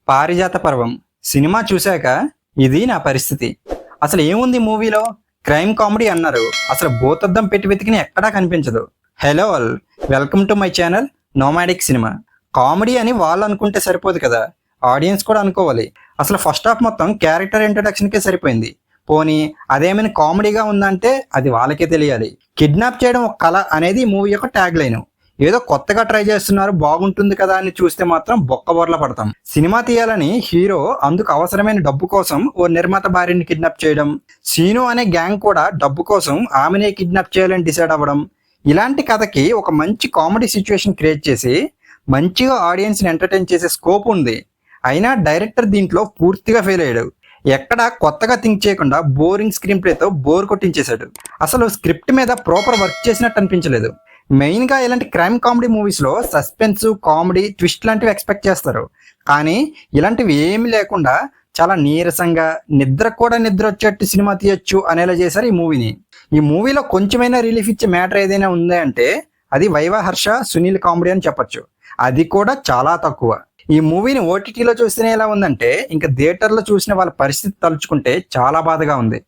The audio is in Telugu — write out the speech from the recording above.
పారిజాత పర్వం సినిమా చూశాక ఇది నా పరిస్థితి. అసలు ఏముంది మూవీలో? క్రైమ్ కామెడీ అన్నారు, అసలు భూతద్దం పెట్టి వెతికిన ఎక్కడా కనిపించదు. Hello all, welcome to my channel nomadic cinema. Comedy అని వాళ్ళు అనుకుంటే సరిపోదు కదా, ఆడియన్స్ కూడా అనుకోవాలి. అసలు ఫస్ట్ హాఫ్ మొత్తం క్యారెక్టర్ ఇంట్రడక్షన్కే సరిపోయింది. పోనీ అదేమైనా కామెడీగా ఉందంటే అది వాళ్ళకే తెలియాలి. కిడ్నాప్ చేయడం ఒక కళ అనేది ఈ మూవీ యొక్క ట్యాగ్ లైన్. ఏదో కొత్తగా ట్రై చేస్తున్నారు, బాగుంటుంది కదా అని చూస్తే మాత్రం బొక్కబొర్ల పడతాం. సినిమా తీయాలని హీరో అందుకు అవసరమైన డబ్బు కోసం ఓ నిర్మాత భార్యని కిడ్నాప్ చేయడం, సీను అనే గ్యాంగ్ కూడా డబ్బు కోసం ఆమెనే కిడ్నాప్ చేయాలని డిసైడ్ అవ్వడం, ఇలాంటి కథకి ఒక మంచి కామెడీ సిచ్యువేషన్ క్రియేట్ చేసి మంచిగా ఆడియన్స్ని ఎంటర్టైన్ చేసే స్కోప్ ఉంది. అయినా డైరెక్టర్ దీంట్లో పూర్తిగా ఫెయిల్ అయ్యాడు. ఎక్కడ కొత్తగా థింక్ చేయకుండా బోరింగ్ స్క్రీన్ ప్లేతో బోర్ కొట్టించేశాడు. అసలు స్క్రిప్ట్ మీద ప్రాపర్ వర్క్ చేసినట్టు అనిపించలేదు. మెయిన్గా ఇలాంటి క్రైమ్ కామెడీ మూవీస్లో సస్పెన్స్, కామెడీ, ట్విస్ట్ లాంటివి ఎక్స్పెక్ట్ చేస్తారు. కానీ ఇలాంటివి ఏమి లేకుండా చాలా నీరసంగా నిద్ర వచ్చేట్టు సినిమా తీయొచ్చు అనేలా చేశారు ఈ మూవీని. ఈ మూవీలో కొంచెమైనా రిలీఫ్ ఇచ్చే మ్యాటర్ ఏదైనా ఉంది అంటే అది వైవా హర్ష, సునీల్ కామెడీ అని చెప్పొచ్చు. అది కూడా చాలా తక్కువ. ఈ మూవీని ఓటీటీలో చూస్తేనే ఎలా ఉందంటే ఇంకా థియేటర్లో చూసిన వాళ్ళ పరిస్థితి తలుచుకుంటే చాలా బాధగా ఉంది.